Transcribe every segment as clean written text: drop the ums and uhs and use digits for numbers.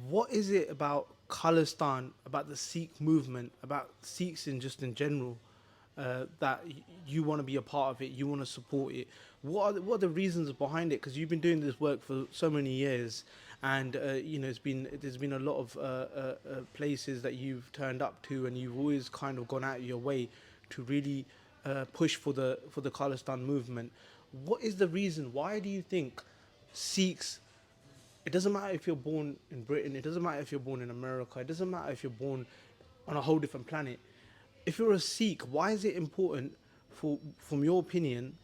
what is it about Khalistan, about the Sikh movement, about Sikhs in just in general, that you want to be a part of it, you want to support it? What are the reasons behind it? Because you've been doing this work for so many years, and there's been a lot of places that you've turned up to, and you've always kind of gone out of your way to really push for the Khalistan movement. What is the reason? Why do you think Sikhs, it doesn't matter if you're born in Britain, it doesn't matter if you're born in America, it doesn't matter if you're born on a whole different planet. If you're a Sikh, why is it important from your opinion,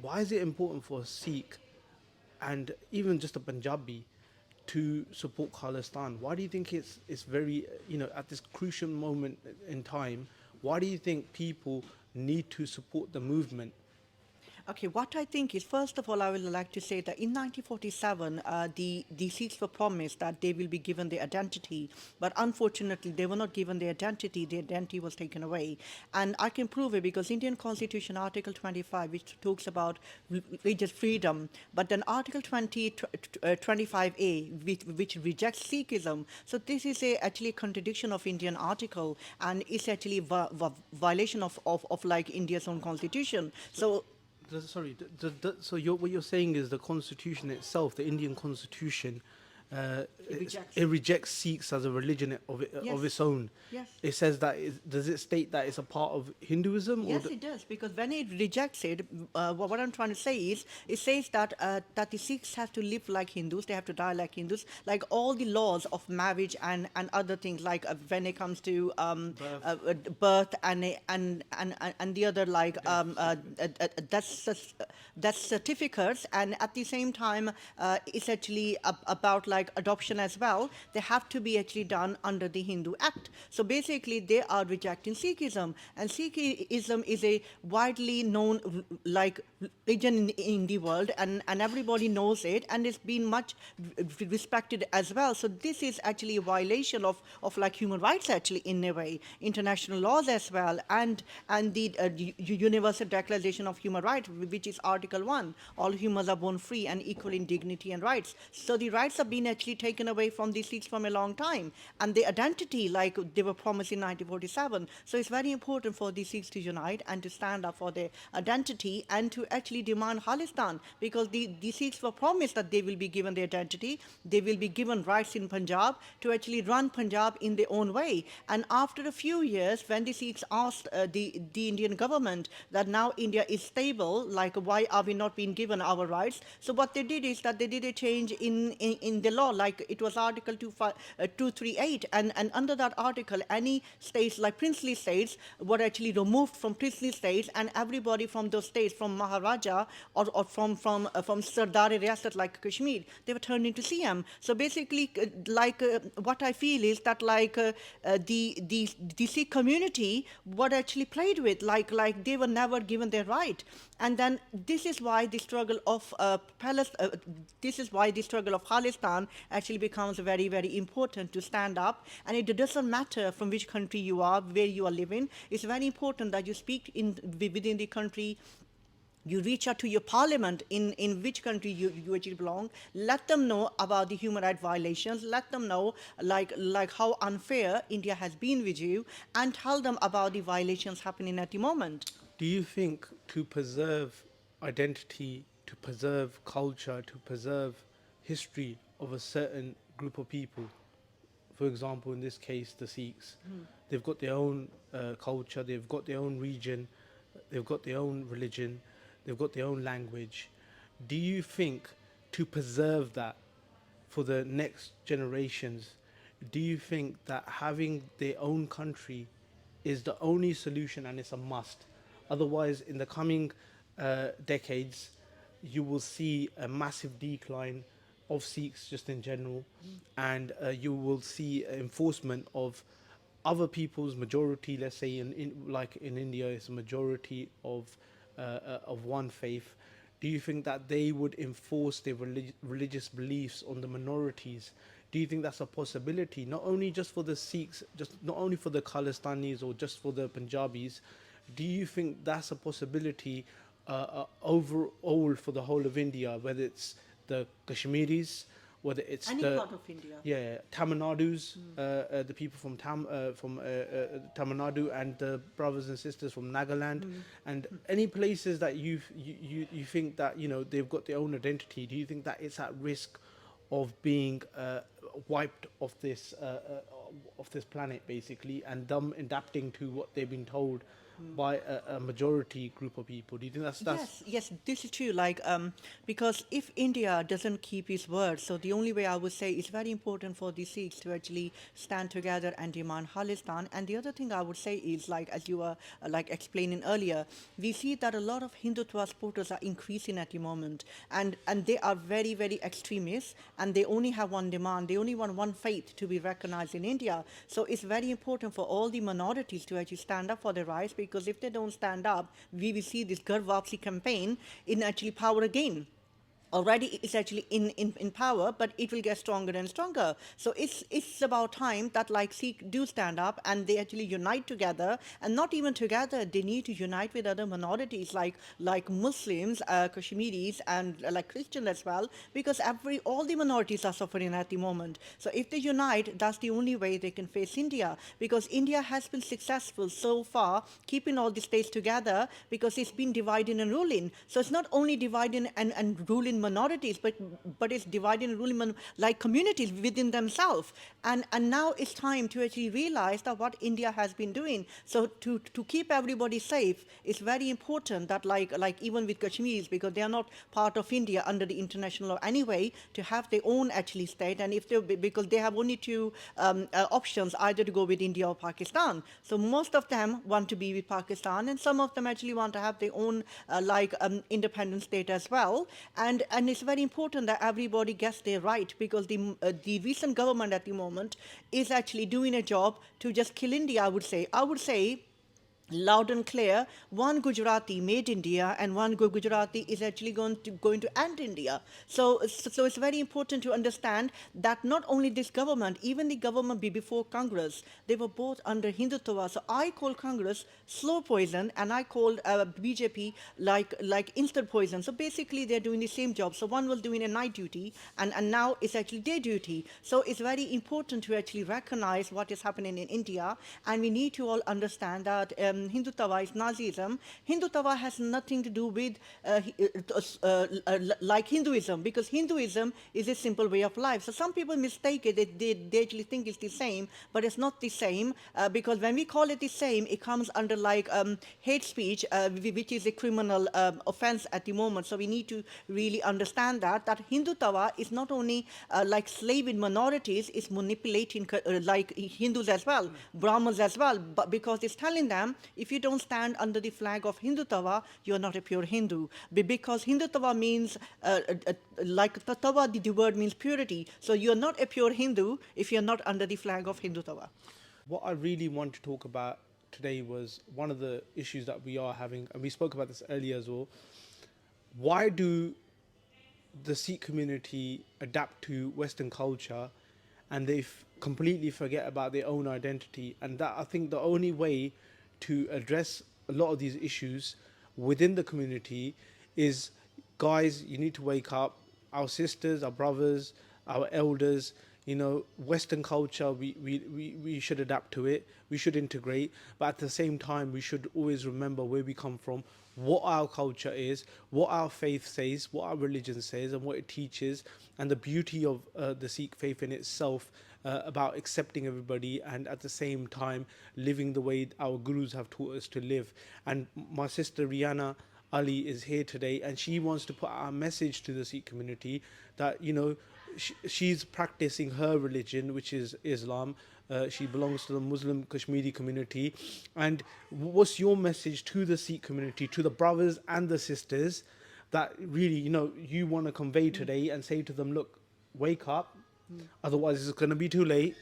why is it important for a Sikh and even just a Punjabi to support Khalistan? Why do you think it's very, at this crucial moment in time, why do you think people need to support the movement? Okay, what I think is, first of all, I would like to say that in 1947, the Sikhs were promised that they will be given their identity, but unfortunately, they were not given their identity. Their identity was taken away, and I can prove it because Indian Constitution Article 25, which talks about religious freedom, but then Article 25A, which rejects Sikhism. So this is actually a contradiction of Indian article, and it's actually violation of like India's own constitution. So Sorry, so what you're saying is the constitution itself, the Indian constitution, it rejects. it rejects Sikhs as a religion of Yes. its own. Yes. It says that, does it state that it's a part of Hinduism? Yes, it does, because when it rejects it, what I'm trying to say is, it says that the Sikhs have to live like Hindus, they have to die like Hindus, like all the laws of marriage and other things, like when it comes to birth and the other like that's certificates, and at the same time, it's actually about like adoption as well. They have to be actually done under the Hindu Act. So basically, they are rejecting Sikhism, and Sikhism is a widely known like religion in the world, and everybody knows it, and it's been much respected as well. So this is actually a violation of like human rights, actually, in a way, international laws as well, and the Universal Declaration of Human Rights, which is Article 1. All humans are born free and equal in dignity and rights. So the rights have been actually taken away from the Sikhs from a long time, and the identity, like they were promised in 1947. So it's very important for the Sikhs to unite and to stand up for their identity and to actually demand Khalistan, because the Sikhs were promised that they will be given their identity, they will be given rights in Punjab to actually run Punjab in their own way. And after a few years, when the Sikhs asked the Indian government that now India is stable, like why are we not being given our rights? So what they did is that they did a change in the law, like it was Article 238, and under that article, any states like princely states were actually removed from princely states, and everybody from those states, from Maharaja or from Sardari Riyasat like Kashmir, they were turned into CM. So basically, what I feel is that the Sikh community were actually played with, like they were never given their right. And then this is why the struggle of this is why the struggle of Khalistan actually becomes very, very important to stand up. And it doesn't matter from which country you are, where you are living. It's very important that you speak within the country, you reach out to your parliament in which country you actually belong, let them know about the human rights violations, let them know like how unfair India has been with you, and tell them about the violations happening at the moment. Do you think to preserve identity, to preserve culture, to preserve history of a certain group of people, for example, in this case, the Sikhs, they've got their own culture, they've got their own region, they've got their own religion, they've got their own language. Do you think to preserve that for the next generations, do you think that having their own country is the only solution and it's a must? Otherwise, in the coming decades, you will see a massive decline of Sikhs just in general, and you will see enforcement of other people's majority. Let's say like in India, it's a majority of one faith. Do you think that they would enforce their religious beliefs on the minorities? Do you think that's a possibility, not only just for the Sikhs, just not only for the Khalistanis or just for the Punjabis? Do you think that's a possibility overall for the whole of India, whether it's the Kashmiris whether it's Any the part of India. yeah Tamil Nadu's the people from Tamil Nadu and the brothers and sisters from Nagaland, and any places that you think that they've got their own identity. Do you think that it's at risk of being wiped off this planet basically, and them adapting to what they've been told by a majority group of people? Do you think that's Yes, yes, this is true. Because if India doesn't keep its word, so the only way I would say it's very important for the Sikhs to actually stand together and demand Khalistan. And the other thing I would say is, like as you were explaining earlier, we see that a lot of Hindutva supporters are increasing at the moment, and they are very very extremist, and they only have one demand. They only want one faith to be recognized in India. So it's very important for all the minorities to actually stand up for their rights, because if they don't stand up, we will see this Gar Wapsi campaign in actually power again. Already it's actually in power, but it will get stronger and stronger. So it's about time that like Sikh do stand up and they actually unite together, and not even together, they need to unite with other minorities like Muslims, Kashmiris, and like Christians as well, because all the minorities are suffering at the moment. So if they unite, that's the only way they can face India, because India has been successful so far keeping all the states together, because it's been dividing and ruling. So it's not only dividing and ruling minorities, but it's dividing and ruling like communities within themselves. And now it's time to actually realize that what India has been doing. So to keep everybody safe, it's very important that like even with Kashmiris, because they are not part of India under the international law anyway, to have their own actually state. And if they, because they have only two options, either to go with India or Pakistan. So most of them want to be with Pakistan, and some of them actually want to have their own independent state as well. And it's very important that everybody gets their right, because the recent government at the moment is actually doing a job to just kill India. I would say loud and clear, one Gujarati made India, and one Gujarati is actually going to end India. So it's very important to understand that not only this government, even the government before Congress, they were both under Hindutva. So I call Congress slow poison, and I called BJP like instant poison. So basically, they're doing the same job. So one was doing a night duty, and now it's actually day duty. So it's very important to actually recognize what is happening in India, and we need to all understand that. Hindutva is Nazism. Hindutva has nothing to do with like Hinduism, because Hinduism is a simple way of life. So some people mistake it; they actually think it's the same, but it's not the same, because when we call it the same, it comes under like hate speech, which is a criminal offense at the moment. So we need to really understand that Hindutva is not only like slaving minorities; it's manipulating like Hindus as well, Brahmins as well, but because it's telling them, if you don't stand under the flag of Hindutva, you're not a pure Hindu. Because Hindutva means, like Tava, the word means purity. So you're not a pure Hindu if you're not under the flag of Hindutva. what I really want to talk about today was one of the issues that we are having, and we spoke about this earlier as well. Why do the Sikh community adapt to Western culture, and they completely forget about their own identity? And that, I think, the only way to address a lot of these issues within the community is, guys, you need to wake up. Our sisters, our brothers, our elders, Western culture, we should adapt to it. We should integrate. But at the same time, we should always remember where we come from, what our culture is, what our faith says, what our religion says, and what it teaches, and the beauty of the Sikh faith in itself, about accepting everybody, and at the same time living the way our gurus have taught us to live. And my sister Rihanna Ali is here today, and she wants to put out a message to the Sikh community that she's practicing her religion, which is Islam. She belongs to the Muslim Kashmiri community. And what's your message to the Sikh community, to the brothers and the sisters, that really you want to convey today, and say to them, look, wake up, otherwise it's going to be too late.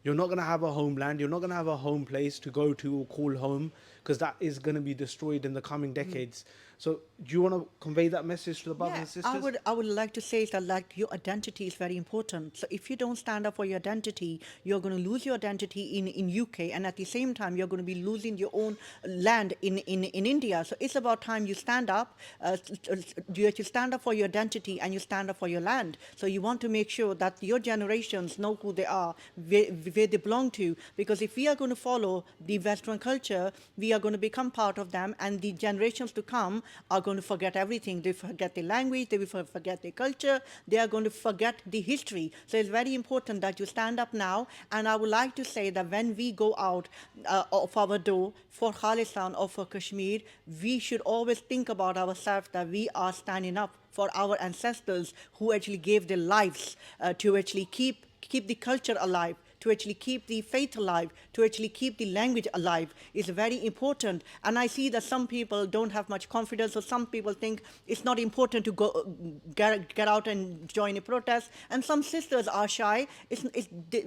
You're not going to have a homeland, you're not going to have a home place to go to or call home, because that is going to be destroyed in the coming decades. So do you want to convey that message to the brothers Yeah, and I sisters? would I would like to say that like your identity is very important. So if you don't stand up for your identity, you're going to lose your identity in UK, and at the same time you're going to be losing your own land in India. So it's about time you stand up. You stand up for your identity and you stand up for your land. So you want to make sure that your generations know who they are, where they belong to. Because if we are going to follow the Western culture, we are going to become part of them, and the generations to come are going to forget everything. They forget their language, they will forget their culture, they are going to forget the history. So it's very important that you stand up now. And I would like to say that when we go out of our door for Khalistan or for Kashmir, we should always think about ourselves that we are standing up for our ancestors who actually gave their lives to actually keep the culture alive, to actually keep the faith alive, to actually keep the language alive is very important. And I see that some people don't have much confidence, or some people think it's not important to go get out and join a protest. And some sisters are shy.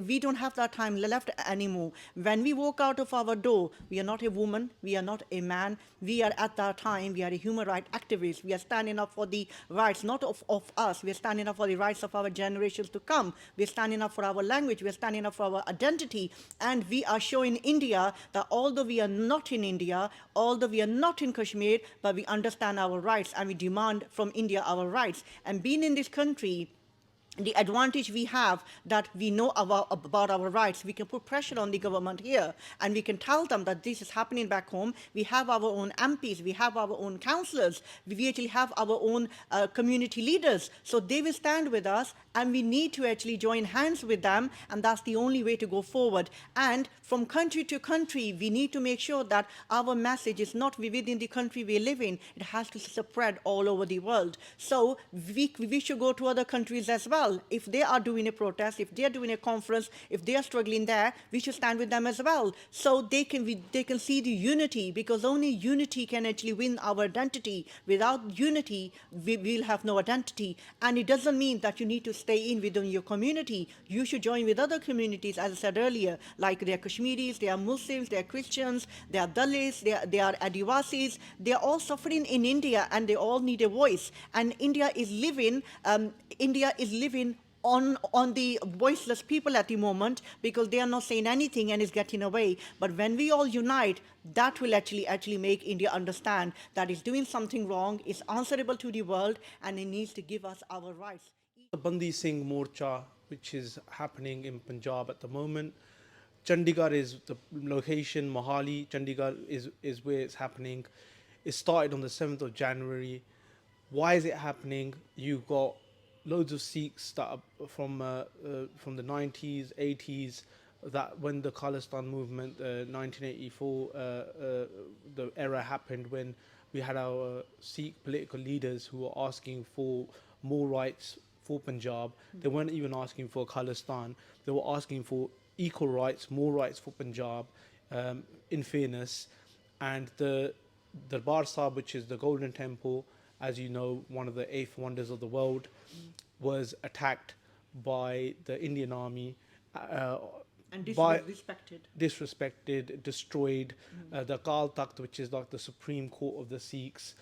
We don't have that time left anymore. When we walk out of our door, we are not a woman, we are not a man. We are at that time, we are a human rights activist. We are standing up for the rights, not of us. We are standing up for the rights of our generations to come. We are standing up for our language. We are standing up for our identity. And we are showing India that although we are not in India, although we are not in Kashmir, but we understand our rights and we demand from India our rights. And being in this country, the advantage we have that we know about our rights, we can put pressure on the government here and we can tell them that this is happening back home. We have our own MPs, we have our own councillors, we actually have our own community leaders. So they will stand with us and we need to actually join hands with them, and that's the only way to go forward. And from country to country, we need to make sure that our message is not within the country we live in, it has to spread all over the world. So we should go to other countries as well. If they are doing a protest, if they are doing a conference, if they are struggling there, we should stand with them as well. So they can see the unity, because only unity can actually win our identity. Without unity, we will have no identity. And it doesn't mean that you need to stay in within your community. You should join with other communities, as I said earlier, like they are Kashmiris, they are Muslims, they are Christians, they are Dalits, they are Adivasis. They are all suffering in India and they all need a voice. And India is living on the voiceless people at the moment, because they are not saying anything and is getting away. But when we all unite, that will actually make India understand that it's doing something wrong, it's answerable to the world, and it needs to give us our rights. The Bandi Singh Morcha, which is happening in Punjab at the moment. Chandigarh is the location, Mohali, Chandigarh is where it's happening. It started on the 7th of January. Why is it happening? You've got loads of Sikhs that are from the 90s, 80s, that when the Khalistan movement, 1984, the era happened when we had our Sikh political leaders who were asking for more rights for Punjab. They weren't even asking for Khalistan. They were asking for equal rights, more rights for Punjab, in fairness. And the Darbar Sahib, which is the Golden Temple, as you know, one of the eighth wonders of the world, was attacked by the Indian army, And by disrespected. disrespected, destroyed. The Akal Takht, which is like the supreme court of the Sikhs,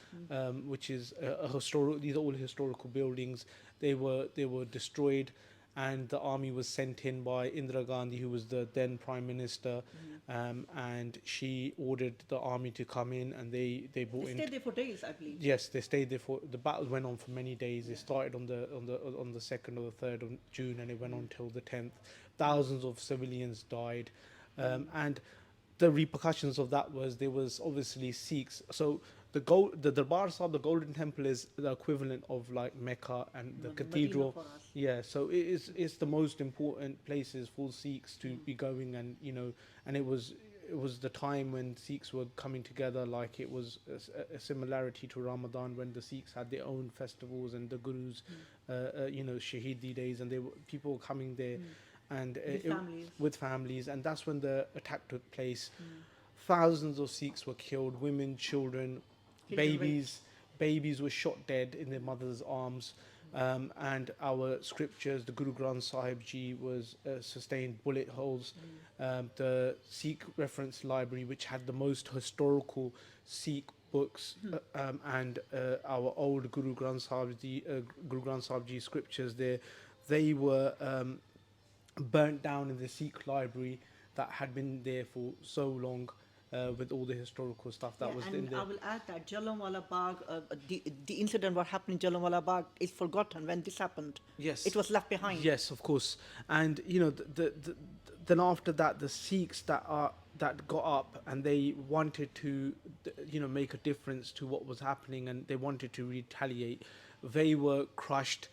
which is a historical. These are all historical buildings. They were destroyed, and the army was sent in by Indira Gandhi, who was the then prime minister, and she ordered the army to come in, and they brought They in. stayed there for days, I believe. Yes, they stayed there for the battle went on for many days. It started on the 2nd or the 3rd of June, and it went on till the 10th. Thousands of civilians died, and the repercussions of that was there was obviously Sikhs. So the Darbar Sahib, the Golden Temple, is the equivalent of like Mecca and the cathedral. For us. Yeah, so it's the most important places for Sikhs to be going, and and it was the time when Sikhs were coming together. Like it was a similarity to Ramadan, when the Sikhs had their own festivals and the Gurus, Shahidi days, and people were coming there, and with families, and that's when the attack took place. Thousands of Sikhs were killed, women, children, babies. Babies were shot dead in their mother's arms. And our scriptures, the Guru Granth Sahib Ji was sustained bullet holes. The Sikh reference library, which had the most historical Sikh books and our old Guru Granth Sahib Ji scriptures, they were burnt down in the Sikh library that had been there for so long, with all the historical stuff that Yeah, was in and I there. will add that Jallianwala Bagh, the incident what happened in Jallianwala Bagh is forgotten when this happened. It Yes, was left behind. yes, of course. And you know, then after that, the Sikhs that got up and they wanted to, you know, make a difference to what was happening, and they wanted to retaliate. They were crushed,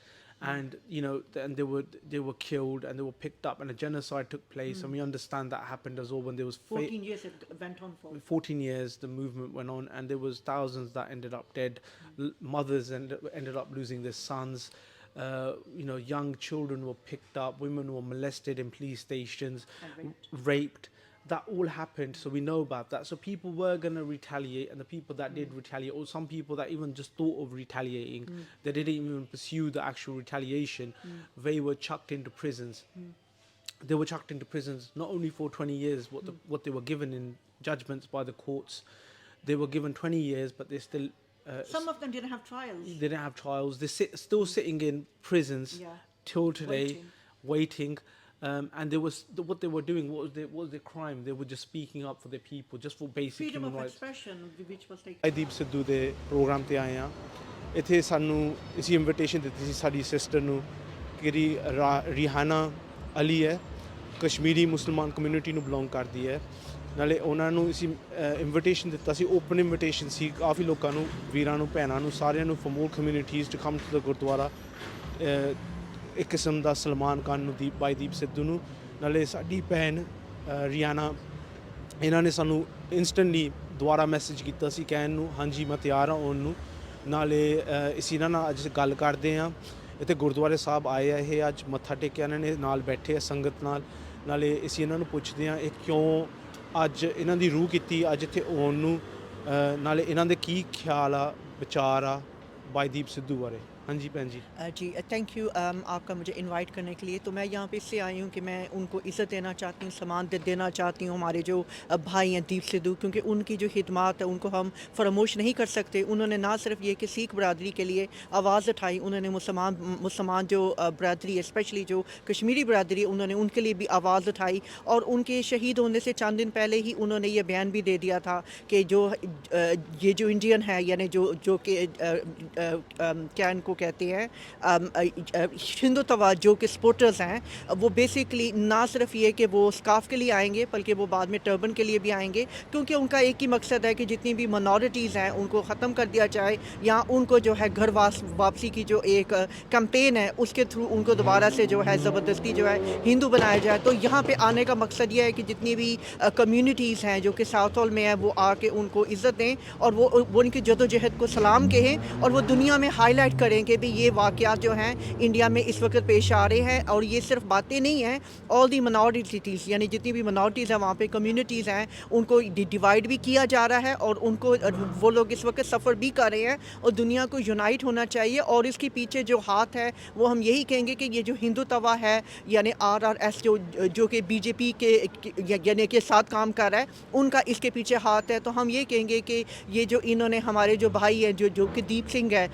and you know, and they were killed, and they were picked up, and a genocide took place. And we understand that happened as well when there was 14 years it went on for. 14 years the movement went on, and there was thousands that ended up dead. Mothers ended up losing their sons. You know, young children were picked up, women were molested in police stations, And raped. That all happened, so we know about that. So people were going to retaliate, and the people that did retaliate, or some people that even just thought of retaliating, they didn't even pursue the actual retaliation. They were chucked into prisons. They were chucked into prisons not only for 20 years, what they were given in judgments by the courts. They were given 20 years, but they still Some of them didn't have trials. they didn't have trials. They're still sitting in prisons Yeah. till today, Waiting. waiting. And there was what they were doing. What was their crime? They were just speaking up for their people, just for basic Freedom human of rights. expression, which was like. Deep Sidhu ਦੇ programme ਤੇ ਆਏ ਆ ਇੱਥੇ ਸਾਨੂੰ ਇਸੀ invitation ਦਿੱਤੀ ਸੀ ਸਾਡੀ sister ਨੂੰ ਕਿਹੜੀ ਰਿਹਾਨਾ ਅਲੀ ਹੈ, ਕਸ਼ਮੀਰੀ ਮੁਸਲਮਾਨ ਕਮਿਊਨਿਟੀ ਨੂੰ ਬਿਲੋਂਗ ਕਰਦੀ ਹੈ। ਨਾਲੇ ਉਹਨਾਂ ਨੂੰ ਇਸੀ ਇਨਵੀਟੇਸ਼ਨ ਦਿੱਤਾ ਸੀ, ਓਪਨ ਇਨਵੀਟੇਸ਼ਨ ਸੀ ਕਾਫੀ ਲੋਕਾਂ ਨੂੰ, ਵੀਰਾਂ ਨੂੰ, ਭੈਣਾਂ ਨੂੰ, ਸਾਰਿਆਂ ਨੂੰ, for more communities to come to the gurdwara. ਇੱਕ ਕਿਸਮ ਦਾ ਸਲਮਾਨ ਖਾਨ ਨੂੰ ਬਾਈ ਦੀਪ ਸਿੱਧੂ ਨੂੰ, ਨਾਲੇ ਸਾਡੀ ਭੈਣ ਰਿਹਾਨਾ, ਇਹਨਾਂ ਨੇ ਸਾਨੂੰ ਇੰਸਟੈਂਟਲੀ ਦੁਬਾਰਾ ਮੈਸੇਜ ਕੀਤਾ ਸੀ ਕਹਿਣ ਨੂੰ ਹਾਂਜੀ ਮੈਂ ਤਿਆਰ ਹਾਂ ਆਉਣ ਨੂੰ। ਨਾਲੇ ਅਸੀਂ ਇਹਨਾਂ ਨਾਲ ਅੱਜ ਗੱਲ ਕਰਦੇ ਹਾਂ। ਇੱਥੇ ਗੁਰਦੁਆਰੇ ਸਾਹਿਬ ਆਏ ਆ ਇਹ, ਅੱਜ ਮੱਥਾ ਟੇਕਿਆ ਇਹਨਾਂ ਨੇ, ਨਾਲ ਬੈਠੇ ਆ ਸੰਗਤ ਨਾਲ। ਨਾਲੇ ਅਸੀਂ ਇਹਨਾਂ ਨੂੰ ਪੁੱਛਦੇ ਹਾਂ ਇਹ ਕਿਉਂ ਅੱਜ ਇਹਨਾਂ ਦੀ ਰੂਹ ਕੀਤੀ ਅੱਜ ਇੱਥੇ ਆਉਣ ਨੂੰ, ਨਾਲੇ ਇਹਨਾਂ ਦੇ ਕੀ ਖਿਆਲ ਆ, ਵਿਚਾਰ ਆ ਬਾਈ ਦੀਪ ਸਿੱਧੂ ਬਾਰੇ। हाँ जी बहन जी। जी थैंक यू आपका मुझे इनवाइट करने के लिए। तो मैं यहाँ पे इसलिए आई हूँ कि मैं उनको इज़्ज़त देना चाहती हूँ, सम्मान देना चाहती हूँ हमारे जो भाई हैं दीप सिद्धू, क्योंकि उनकी जो खिदमत है उनको हम फरामोश नहीं कर सकते। उन्होंने ना सिर्फ ये कि सिख बरदरी के लिए आवाज़ उठाई, उन्होंने मुसलमान जो बरदरी है, स्पेशली जो कश्मीरी बरदरी है, उन्होंने उनके लिए भी आवाज़ उठाई। और उनके शहीद होने से चंद दिन पहले ही उन्होंने ये बयान भी दे दिया था कि जो ये जो इंडियन है, यानी जो कि क्या इनको कहते हैं हिंदुत्व जो कि सपोर्टर्स हैं, वो बेसिकली ना सिर्फ ये कि वो स्काफ के लिए आएंगे बल्कि वो बाद में टर्बन के लिए भी आएंगे, क्योंकि उनका एक ही मकसद है कि जितनी भी माइनॉरिटीज़ हैं उनको ख़त्म कर दिया जाए, या उनको जो है घर वापसी की जो एक कैंपेन है उसके थ्रू उनको दोबारा से जो है ज़बरदस्ती जो है हिंदू बनाया जाए। तो यहाँ पे आने का मकसद ये है कि जितनी भी कम्युनिटीज़ हैं जो कि साउथ हॉल में है वो आके उनको इज़्ज़त दें, और वो उनकी जदोजहद को सलाम कहें, और वो दुनिया में हाईलाइट करें कि भी ये वाक़यात जो हैं इंडिया में इस वक्त पेश आ रहे हैं। और ये सिर्फ बातें नहीं हैं, ऑल दी माइनॉरिटीज़ यानी जितनी भी माइनॉरिटीज़ हैं वहाँ पे कम्युनिटीज़ हैं उनको डिवाइड भी किया जा रहा है, और उनको वो लोग इस वक्त सफ़र भी कर रहे हैं। और दुनिया को यूनाइट होना चाहिए, और इसके पीछे जो हाथ है वो हम यही कहेंगे कि ये जो हिंदुत्व है यानी RRS जो कि BJP के यानी के साथ काम कर रहा है, उनका इसके पीछे हाथ है। तो हम ये कहेंगे कि ये जो इन्होंने हमारे जो भाई हैं जो कि दीप सिंह है,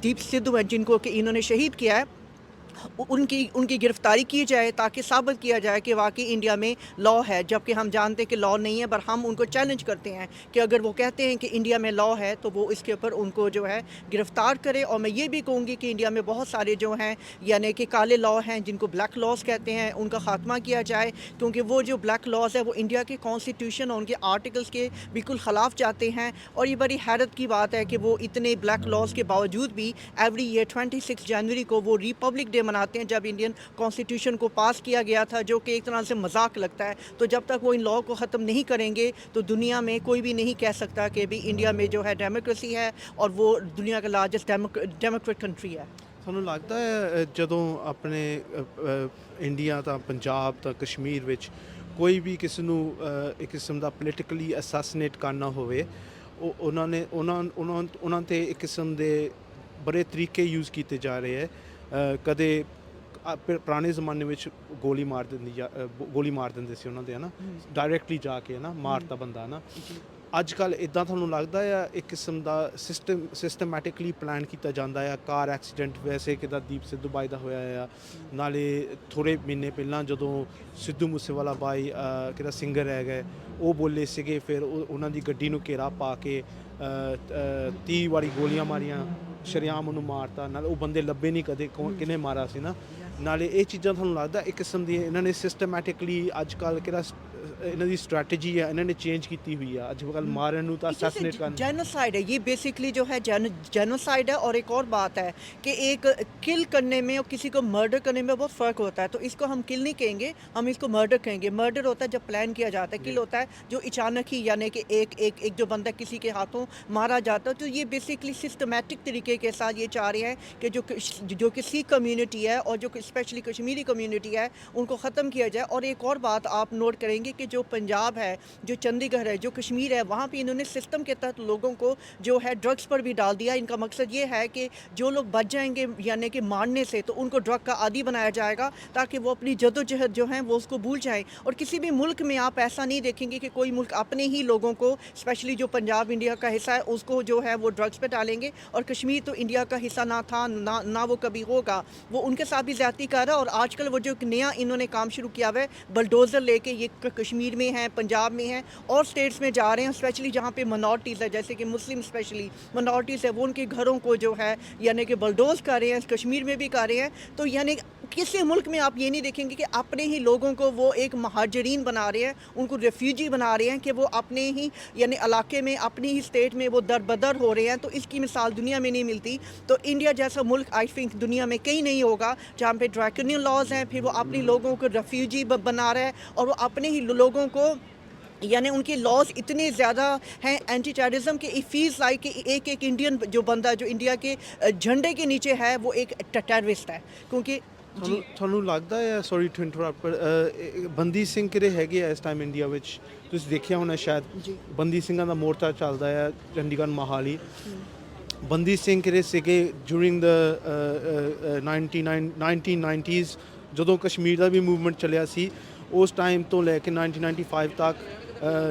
दीप सिद्धू हैं, जिनको कि इन्होंने शहीद किया है, उनकी गिरफ्तारी की जाए ताकि साबित किया जाए कि वाकई इंडिया में लॉ है, जबकि हम जानते हैं कि लॉ नहीं है। पर हम उनको चैलेंज करते हैं कि अगर वो कहते हैं कि इंडिया में लॉ है तो वो इसके ऊपर उनको जो है गिरफ्तार करे। और मैं ये भी कहूँगी कि इंडिया में बहुत सारे जो हैं यानी कि काले लॉ हैं जिनको ब्लैक लॉज कहते हैं, उनका ख़ात्मा किया जाए, क्योंकि वो जो ब्लैक लॉज है वो इंडिया के कॉन्स्टिट्यूशन और उनके आर्टिकल्स के बिल्कुल ख़िलाफ़ जाते हैं। और ये बड़ी हैरत की बात है कि वो इतने ब्लैक लॉज के बावजूद भी एवरी ईयर 26 जनवरी को वो रिपब्लिक डे मनाते हैं, जब इंडियन कॉन्स्टिट्यूशन को पास किया गया था, जो कि एक तरह से मजाक लगता है। तो जब तक वो इन लॉ को ख़त्म नहीं करेंगे तो दुनिया में कोई भी नहीं कह सकता कि भी इंडिया में जो है डेमोक्रेसी है और वो दुनिया का लार्जेस्ट डेमोक्रेट कंट्री है। ਤੁਹਾਨੂੰ ਲੱਗਦਾ ਹੈ ਜਦੋਂ ਆਪਣੇ ਇੰਡੀਆ ਤਾਂ ਪੰਜਾਬ ਤਾਂ ਕਸ਼ਮੀਰ ਵਿੱਚ ਕੋਈ ਵੀ ਕਿਸੇ ਨੂੰ ਇੱਕ ਕਿਸਮ ਦਾ ਪੋਲੀਟੀਕਲੀ ਅਸੈਸੀਨੇਟ ਕਰਨਾ ਹੋਵੇ, ਉਹਨਾਂ 'ਤੇ ਇੱਕ ਕਿਸਮ ਦੇ ਬੜੇ ਤਰੀਕੇ ਯੂਜ਼ ਕੀਤੇ ਜਾ ਰਹੇ ਹੈ। ਕਦੇ ਪੁਰਾਣੇ ਜ਼ਮਾਨੇ ਵਿੱਚ ਗੋਲੀ ਮਾਰ ਦਿੰਦੇ ਸੀ ਉਹਨਾਂ ਦੇ, ਹੈ ਨਾ, ਡਾਇਰੈਕਟਲੀ ਜਾ ਕੇ, ਹੈ ਨਾ, ਮਾਰਤਾ ਬੰਦਾ, ਹੈ ਨਾ। ਅੱਜ ਕੱਲ੍ਹ ਇੱਦਾਂ ਤੁਹਾਨੂੰ ਲੱਗਦਾ ਆ ਇੱਕ ਕਿਸਮ ਦਾ ਸਿਸਟਮੈਟਿਕਲੀ ਪਲਾਨ ਕੀਤਾ ਜਾਂਦਾ ਆ? ਕਾਰ ਐਕਸੀਡੈਂਟ ਵੈਸੇ ਕਿੱਦਾਂ ਦੀਪ ਸਿੱਧੂ ਬਾਈ ਦਾ ਹੋਇਆ ਆ, ਨਾਲੇ ਥੋੜ੍ਹੇ ਮਹੀਨੇ ਪਹਿਲਾਂ ਜਦੋਂ ਸਿੱਧੂ ਮੂਸੇਵਾਲਾ ਬਾਈ ਕਿਹੜਾ ਸਿੰਗਰ ਹੈਗਾ ਉਹ ਬੋਲੇ ਸੀਗੇ, ਫਿਰ ਉਹਨਾਂ ਦੀ ਗੱਡੀ ਨੂੰ ਘੇਰਾ ਪਾ ਕੇ 30 ਵਾਰੀ ਗੋਲੀਆਂ ਮਾਰੀਆਂ, ਸ਼ਰੇਆਮ ਉਹਨੂੰ ਮਾਰਤਾ, ਨਾਲ ਉਹ ਬੰਦੇ ਲੱਭੇ ਨਹੀਂ ਕਦੇ ਕਿਹਨੇ ਮਾਰਾ ਸੀ ਨਾ। ਨਾਲੇ ਇਹ ਚੀਜ਼ਾਂ ਤੁਹਾਨੂੰ ਲੱਗਦਾ ਇੱਕ ਕਿਸਮ ਦੀ ਇਹਨਾਂ ਨੇ ਸਿਸਟਮੈਟਿਕਲੀ ਅੱਜ ਕੱਲ੍ਹ ਕਿਹੜਾ ਇਹਨਾਂ ਦੀ स्ट्रैटेजी है इन्होंने चेंज की हुई है अजकल मारन तो असैसिनेट करना जेनोसाइड है ये बेसिकली जो है जेनोसाइड है। और एक और बात है कि एक किल करने में और किसी को मर्डर करने में बहुत फ़र्क होता है, तो इसको हम किल नहीं कहेंगे, हम इसको मर्डर कहेंगे। मर्डर होता है जब प्लान किया जाता है, किल होता है जो अचानक ही यानी कि एक जो बंदा किसी के हाथों मारा जाता है। तो ये बेसिकली सिस्टमेटिक तरीके के साथ ये चाह रहे हैं कि जो कि सिख कम्यूनिटी है और जो स्पेशली कश्मीरी कम्यूनिटी है उनको ख़त्म किया जाए। और एक और बात आप नोट करेंगे कि जो पंजाब है, जो चंडीगढ़ है, जो कश्मीर है, वहाँ पे इन्होंने सिस्टम के तहत लोगों को जो है ड्रग्स पर भी डाल दिया। इनका मकसद ये है कि जो लोग बच जाएंगे यानी कि मारने से, तो उनको ड्रग का आदी बनाया जाएगा ताकि वो अपनी जदोजहद जो है वो उसको भूल जाएं। और किसी भी मुल्क में आप ऐसा नहीं देखेंगे कि कोई मुल्क अपने ही लोगों को, स्पेशली जो पंजाब इंडिया का हिस्सा है, उसको जो है वो ड्रग्स पे डालेंगे। और कश्मीर तो इंडिया का हिस्सा ना था ना वो कभी होगा, वो उनके साथ भी ज़्यादती कर रहा है। और आजकल वो जो नया इन्होंने काम शुरू किया हुआ है बलडोज़र लेके, ये कश्मीर में है, पंजाब में है और स्टेट्स में जा रहे हैं, स्पेशली जहाँ पे मिनॉरिटीज़ है जैसे कि मुस्लिम स्पेशली मिनॉरिटीज़ है, वो उनके घरों को जो है यानी कि बलडोज़ कर रहे हैं, कश्मीर में भी कर रहे हैं। तो यानी किसी मुल्क में आप ये नहीं देखेंगे कि अपने ही लोगों को वो एक महाजरीन बना रहे हैं, उनको रेफ्यूजी बना रहे हैं कि वो अपने ही यानी इलाके में, अपनी ही स्टेट में वो दर-बदर हो रहे हैं। तो इसकी मिसाल दुनिया में नहीं मिलती। तो इंडिया जैसा मुल्क आई थिंक दुनिया में कहीं नहीं होगा जहाँ पे ड्रैकोनियन लॉज हैं, फिर वो अपने लोगों को रेफ्यूजी बना रहा है और वो अपने ही लोगों को यानी उनके लॉज इतने ज़्यादा हैं एंटी टेररिज्म के, इट फील्स लाइक कि एक इंडियन जो बंदा जो इंडिया के झंडे के नीचे है वो एक टेररिस्ट है। क्योंकि ਤੁਹਾਨੂੰ ਲੱਗਦਾ ਹੈ, ਸੌਰੀ ਟੂ ਇੰਟਰਰਪਟ, ਪਰ ਬੰਦੀ ਸਿੰਘ ਕਿਹੜੇ ਹੈਗੇ ਆ ਇਸ ਟਾਈਮ ਇੰਡੀਆ ਵਿੱਚ? ਤੁਸੀਂ ਦੇਖਿਆ ਹੋਣਾ ਸ਼ਾਇਦ ਬੰਦੀ ਸਿੰਘਾਂ ਦਾ ਮੋਰਚਾ ਚੱਲਦਾ ਹੈ ਚੰਡੀਗੜ੍ਹ ਮੋਹਾਲੀ। ਬੰਦੀ ਸਿੰਘ ਕਿਹੜੇ ਸੀਗੇ ਡਿਊਰਿੰਗ ਦ 1990s ਜਦੋਂ ਕਸ਼ਮੀਰ ਦਾ ਵੀ ਮੂਵਮੈਂਟ ਚੱਲਿਆ ਸੀ, ਉਸ ਟਾਈਮ ਤੋਂ ਲੈ ਕੇ 1995 ਤੱਕ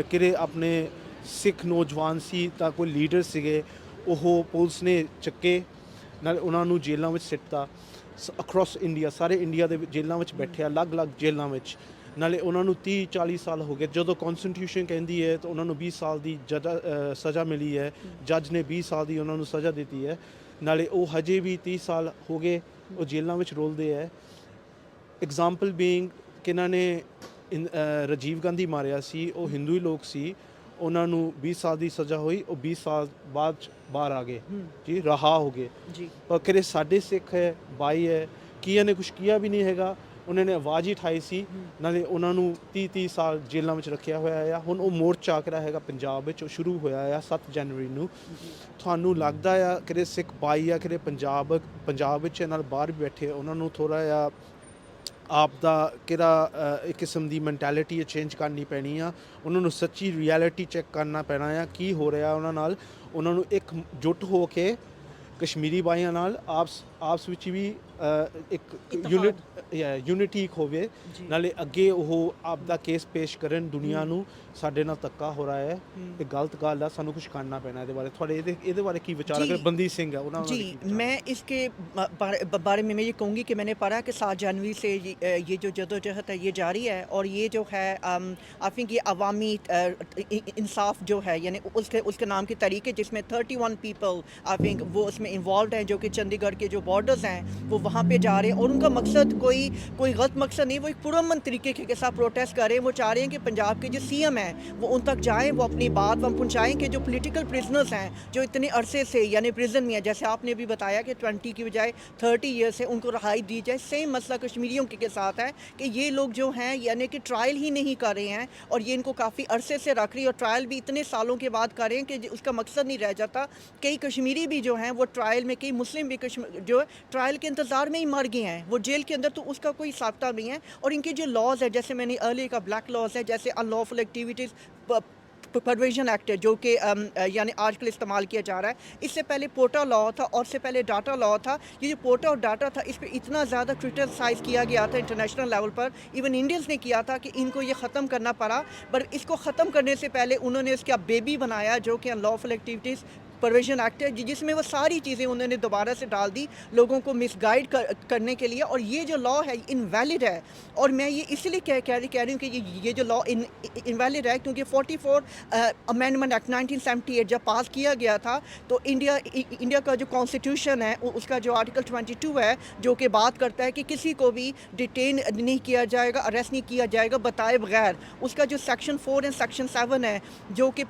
ਕਿਹੜੇ ਆਪਣੇ ਸਿੱਖ ਨੌਜਵਾਨ ਸੀ ਤਾਂ ਕੋਈ ਲੀਡਰ ਸੀਗੇ, ਉਹ ਪੁਲਿਸ ਨੇ ਚੱਕੇ ਨਾਲ ਉਹਨਾਂ ਨੂੰ ਜੇਲ੍ਹਾਂ ਵਿੱਚ ਸਿੱਟਤਾ ਅਕ੍ਰੋਸ ਇੰਡੀਆ, ਸਾਰੇ ਇੰਡੀਆ ਦੇ ਜੇਲ੍ਹਾਂ ਵਿੱਚ ਬੈਠੇ ਆ, ਅਲੱਗ-ਅਲੱਗ ਜੇਲ੍ਹਾਂ ਵਿੱਚ। ਨਾਲੇ ਉਹਨਾਂ ਨੂੰ 30-40 ਸਾਲ ਹੋ ਗਏ। ਜਦੋਂ ਕੌਨਸਟੀਟਿਊਸ਼ਨ ਕਹਿੰਦੀ ਹੈ ਤਾਂ ਉਹਨਾਂ ਨੂੰ 20 ਸਾਲ ਦੀ ਸਜ਼ਾ ਮਿਲੀ ਹੈ, ਜੱਜ ਨੇ 20 ਸਾਲ ਦੀ ਉਹਨਾਂ ਨੂੰ ਸਜ਼ਾ ਦਿੱਤੀ ਹੈ। ਨਾਲੇ ਉਹ ਹਜੇ ਵੀ 30 ਸਾਲ ਹੋ ਗਏ ਉਹ ਜੇਲ੍ਹਾਂ ਵਿੱਚ ਰੋਲਦੇ ਹੈ। ਐਗਜ਼ਾਮਪਲ ਬੀਇੰਗ ਕਿ ਇਹਨਾਂ ਨੇ ਰਾਜੀਵ ਗਾਂਧੀ ਮਾਰਿਆ ਸੀ, ਉਹ ਹਿੰਦੂ ਹੀ ਲੋਕ ਸੀ, ਉਹਨਾਂ ਨੂੰ 20 ਸਾਲ ਦੀ ਸਜ਼ਾ ਹੋਈ, ਉਹ 20 ਸਾਲ ਬਾਅਦ ਬਾਹਰ ਆ ਗਏ ਜੀ, ਰਹਾ ਹੋ ਗਏ ਜੀ। ਪਰ ਕਿਹੜੇ ਸਾਡੇ ਸਿੱਖ ਹੈ ਬਾਈ ਹੈ, ਕੀਆਂ ਨੇ ਕੁਛ ਕੀਆ ਵੀ ਨਹੀਂ ਹੈਗਾ, ਉਹਨਾਂ ਨੇ ਆਵਾਜ਼ ਹੀ ਉਠਾਈ ਸੀ, ਨਾਲੇ ਉਹਨਾਂ ਨੂੰ 30 ਸਾਲ ਜੇਲ੍ਹਾਂ ਵਿੱਚ ਰੱਖਿਆ ਹੋਇਆ ਆ। ਹੁਣ ਉਹ ਮੋਰਚਾ ਕਿਹੜਾ ਹੈਗਾ ਪੰਜਾਬ ਵਿੱਚ, ਉਹ ਸ਼ੁਰੂ ਹੋਇਆ ਆ 7 ਜਨਵਰੀ ਨੂੰ। ਤੁਹਾਨੂੰ ਲੱਗਦਾ ਆ ਕਿਹੜੇ ਸਿੱਖ ਬਾਈ ਆ ਕਿਹੜੇ ਪੰਜਾਬ ਵਿੱਚ ਨਾਲ ਬਾਹਰ ਵੀ ਬੈਠੇ, ਉਹਨਾਂ ਨੂੰ ਥੋੜ੍ਹਾ ਜਿਹਾ ਆਪ ਦਾ ਕਿਹੜਾ ਇੱਕ ਕਿਸਮ ਦੀ ਮੈਂਟੈਲਿਟੀ ਚੇਂਜ ਕਰਨੀ ਪੈਣੀ ਆ, ਉਹਨਾਂ ਨੂੰ ਸੱਚੀ ਰਿਐਲਿਟੀ ਚੈੱਕ ਕਰਨਾ ਪੈਣਾ ਆ ਕੀ ਹੋ ਰਿਹਾ ਉਹਨਾਂ ਨਾਲ। ਉਹਨਾਂ ਨੂੰ ਇੱਕ ਜੁੱਟ ਹੋ ਕੇ ਕਸ਼ਮੀਰੀ ਬਾਈਆਂ ਨਾਲ ਆਪਸ ਵਿੱਚ ਵੀ ਇੱਕ ਯੂਨਿਟੀ ਹੋਵੇ, ਨਾਲੇ ਅੱਗੇ ਉਹ ਆਪ ਦਾ ਕੇਸ ਪੇਸ਼ ਕਰਨ ਦੁਨੀਆ ਨੂੰ, ਸਾਡੇ ਨਾਲ ਧੱਕਾ ਹੋ ਰਿਹਾ ਹੈ, ਇਹ ਗਲਤ ਗੱਲ ਆ, ਸਾਨੂੰ ਕੁਝ ਕਰਨਾ ਪੈਣਾ ਇਹਦੇ ਬਾਰੇ। ਤੁਹਾਡੇ ਇਹਦੇ ਬਾਰੇ ਕੀ ਵਿਚਾਰ ਅਗਰ ਬੰਦੀ ਸਿੰਘ ਹੈ ਉਹਨਾਂ जी मैं इसके बारे में मैं ये कहूँगी कि मैंने पढ़ा कि 7 जनवरी से ये जो जदोजहद है ये जारी है। और ये जो है आई थिंक ये अवामी इंसाफ जो है यानी उसके नाम की तरीके जिसमें 31 पीपल आई थिंक वो उसमें इन्वॉल्व हैं, जो कि चंडीगढ़ के जो बॉर्डर्स हैं वो वहाँ पे जा रहे हैं। और उनका मकसद कोई गलत मकसद नहीं, वो एक पुरअमन तरीके के साथ प्रोटेस्ट कर रहे हैं। वो चाह रहे हैं कि पंजाब के जो CM हैं वो उन तक जाएं, वो अपनी बात वहाँ पहुँचाएँ कि जो पोलिटिकल प्रिजनर्स हैं जो इतने अरसे से यानी प्रिजन में है, जैसे आपने भी बताया कि 20 की बजाय 30 ईयर से उनको रहाई दी जाए। सेम मसला कश्मीरियों के साथ है कि ये लोग जो हैं यानी कि ट्रायल ही नहीं कर रहे हैं और ये इनको काफ़ी अरसे से रख रही है, और ट्रायल भी इतने सालों के बाद कर रहे हैं कि उसका मकसद नहीं रह जाता। कई कश्मीरी भी जो हैं वो ट्रायल में, कई मुस्लिम भी जो ट्रायल के इंतज़ार में ही मर गए हैं, वो जेल के अंदर, तो उसका कोई साख्ता नहीं है। और इनके जो लॉज है, जैसे मैंने अर्ली का ब्लैक लॉज है, जैसे अनलॉफुल एक्टिविटीज़ प्रोविजन एक्ट है जो कि यानी आजकल इस्तेमाल किया जा रहा है। इससे पहले पोटा लॉ था और से पहले डाटा लॉ था। ये जो पोटा और डाटा था इस पर इतना ज़्यादा क्रिटिसाइज़ किया गया था इंटरनेशनल लेवल पर, इवन इंडियंस ने किया था कि इनको ये ख़त्म करना पड़ा। पर इसको ख़त्म करने से पहले उन्होंने इसका बेबी बनाया जो कि अनलॉफुल एक्टिविटीज़ प्रोविजन एक्ट है, जिसमें वो सारी चीज़ें उन्होंने दोबारा से डाल दी लोगों को मिसगाइड करने के लिए। और ये जो लॉ है इनवैलिड है, और मैं ये इसलिए कह रही हूँ कि ये जो लॉ इनवैलिड है क्योंकि 44 अमेंडमेंट एक्ट 1978 जब पास किया गया था तो इंडिया का जो कॉन्स्टिट्यूशन है उसका जो आर्टिकल 22 है जो कि बात करता है कि किसी को भी डिटेन नहीं किया जाएगा, अरेस्ट नहीं किया जाएगा बताए बगैर। उसका जो सेक्शन 4 एंड सेक्शन 7 है जो कि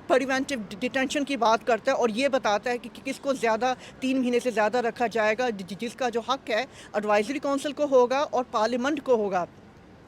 प्रिवेंटिव डिटेंशन की बात करता है और ये बताता है कि किसको ज़्यादा 3 महीने से ज़्यादा रखा जाएगा, जिसका जो हक है एडवाइजरी काउंसिल को होगा और पार्लियामेंट को होगा,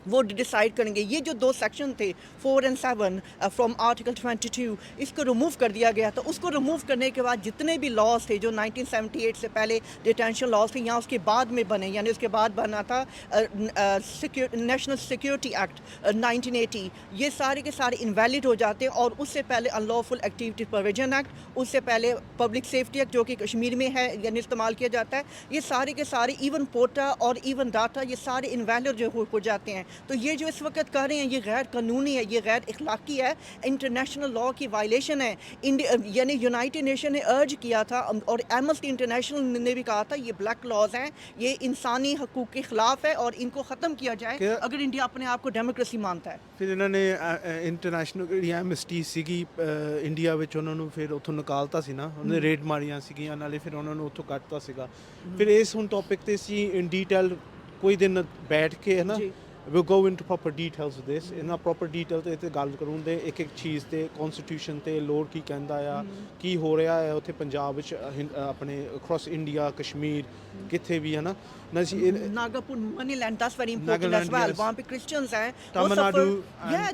वो डिसाइड करेंगे। ये जो 2 सेक्शन थे 4 एंड 7 फ्रॉम आर्टिकल 22 इसको रिमूव कर दिया गया था। उसको रिमूव करने के बाद जितने भी लॉज थे जो 1978 से पहले डिटेंशन लॉज थे या उसके बाद में बने, यानी उसके बाद बना था नेशनल सिक्योरिटी एक्ट 1980, ये सारे के सारे इनवैलिड हो जाते हैं। और उससे पहले अनलॉफुल एक्टिविटी प्रोविजन एक्ट, उससे पहले पब्लिक सेफ्टी एक्ट जो कि कश्मीर में है यानी इस्तेमाल किया जाता है, ये सारे के सारे इवन पोटा और इवन डाटा ये सारे इनवैलिड जो हो जाते हैं। तो ये जो इस वक्त कर रहे हैं ये गैर कानूनी है, ये गैर इखलाकी है, इंटरनेशनल लॉ की वायलेशन है। यानी यूनाइटेड नेशन ने अर्ज किया था और एमनेस्टी इंटरनेशनल ने भी कहा था ये ब्लैक लॉज हैं, ये इंसानी हकूक़ के ख़िलाफ़ है और इनको ख़त्म किया जाए अगर इंडिया अपने आप को डेमोक्रेसी मानता है। ਫਿਰ ਇਹਨਾਂ ਨੇ ਇੰਟਰਨੈਸ਼ਨਲ ਜਿਹੜੀ ਐਮਐਸਟੀ ਸੀਗੀ ਇੰਡੀਆ ਵਿੱਚ ਉਹਨਾਂ ਨੂੰ ਫਿਰ ਉੱਥੋਂ ਨਿਕਾਲਤਾ ਸੀ ਨਾ, ਉਹਨੇ ਰੇਡ ਮਾਰੀਆਂ ਸੀਗੀਆਂ ਨਾਲੇ ਫਿਰ ਉਹਨਾਂ ਨੂੰ ਉੱਥੋਂ ਕੱਢਤਾ ਸੀਗਾ। ਫਿਰ ਇਸ ਹੁਣ ਟੌਪਿਕ ਤੇ ਅਸੀਂ ਇਨ ਡੀਟੇਲ ਕੋਈ ਦਿਨ ਬੈਠ ਕੇ ਹੈ ਨਾ we'll go into proper details of this ਇਹਨਾਂ proper detail ਤੇ ਗੱਲ ਕਰੂੰਗੇ ਇੱਕ ਇੱਕ ਚੀਜ਼ ਤੇ ਕਨਸਟੀਟਿਊਸ਼ਨ ਤੇ ਲੋੜ ਕੀ ਕਹਿੰਦਾ ਆ, ਕੀ ਹੋ ਰਿਹਾ ਹੈ ਉੱਥੇ ਪੰਜਾਬ ਵਿੱਚ ਆਪਣੇ ਅਕ੍ਰੋਸ ਇੰਡੀਆ ਕਸ਼ਮੀਰ ਕਿੱਥੇ ਵੀ ਹੈ ਨਾ। नागपुर मनीलैंड that's very important as well, वहाँ पे क्रिश्चियंस हैं Tamil Nadu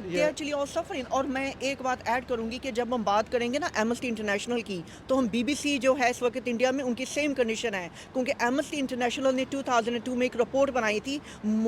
they actually all suffering. और मैं एक बात ऐड करूँगी कि जब हम बात करेंगे ना एमनेस्टी इंटरनेशनल की तो हम BBC जो है इस वक्त इंडिया में उनकी सेम कंडीशन है क्योंकि एमनेस्टी इंटरनेशनल ने 2002 में एक रिपोर्ट बनाई थी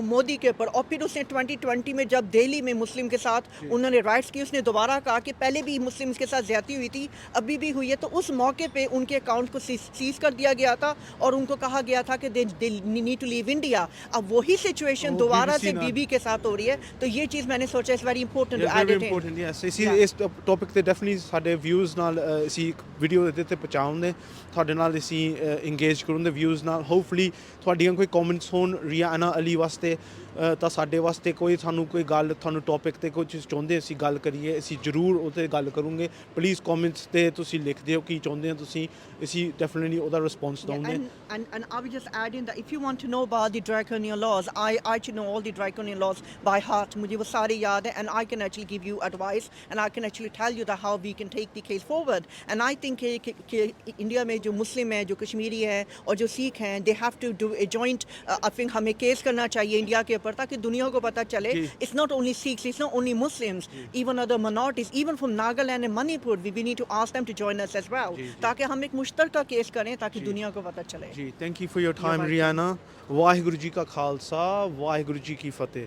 मोदी के ऊपर और फिर उसने 2020 में जब दिल्ली में मुस्लिम के साथ उन्होंने राइट्स की उसने दोबारा कहा कि पहले भी मुस्लिम्स के साथ ज्यादती हुई थी अभी भी हुई है। तो उस मौके पे उनके अकाउंट को सीज कर दिया गया था और उनको कहा गया था कि they need to leave India. अब वही सिचुएशन दोबारा से बीबी के साथ हो रही है, तो ये चीज़ मैंने सोचा it's very important to add it in. Yes इसी इस ਟੌਪਿਕ ਤੇ ਡੈਫੀਨਿਟਲੀ ਸਾਡੇ ਵਿਊਜ਼ ਨਾਲ ਅਸੀਂ ਇੱਕ ਵੀਡੀਓ ਇਹਦੇ ਤੇ ਪਹੁੰਚਾਉਂਦੇ, ਤੁਹਾਡੇ ਨਾਲ ਅਸੀਂ ਇੰਗੇਜ ਕਰੂੰਗੇ ਵਿਊਜ਼ ਨਾਲ। ਹੋਪਫੁਲੀ ਤੁਹਾਡੀਆਂ ਕੋਈ ਕਮੈਂਟਸ ਹੋਣ ਰਿਆਨਾ ਅਲੀ ਵਾਸਤੇ ਤਾਂ ਸਾਡੇ ਵਾਸਤੇ ਕੋਈ ਸਾਨੂੰ ਕੋਈ ਗੱਲ ਤੁਹਾਨੂੰ ਟੌਪਿਕ ਤੇ ਕੁਝ ਚਾਹੁੰਦੇ ਅਸੀਂ ਗੱਲ ਕਰੀਏ, ਅਸੀਂ ਜ਼ਰੂਰ ਉਹ 'ਤੇ ਗੱਲ ਕਰੂੰਗੇ। ਪਲੀਜ਼ ਕਮੈਂਟਸ 'ਤੇ ਤੁਸੀਂ ਲਿਖ ਦਿਓ ਕੀ ਚਾਹੁੰਦੇ ਹੋ ਤੁਸੀਂ, ਅਸੀਂ ਡੈਫੀਨਿਟਲੀ ਉਹਦਾ ਰਿਸਪੌਂਸ ਦਵਾਂਗੇ। And I will just add in that if you want to know about the draconian laws, I actually know all the draconian laws by heart. मुझे वो सारे याद है and I can actually give you advice and I can actually tell you that how we can take the case forward. And I think कि India में जो मुस्लिम हैं, जो कश्मीरी हैं और जो सिख हैं, they have to do a joint I think हमें केस करना चाहिए इंडिया के ऊपर ताकि दुनिया को पता चले it's not only Sikhs, it's not only Muslims, even other minorities, even from Nagaland and Manipur we need to ask them to join us as well ताकि हम एक मुश्तरका केस करें ताकि दुनिया को पता चले। जी thank you for your time Riyana. Waheguru ji का खालसा वाहिगुरु जी की फतेह।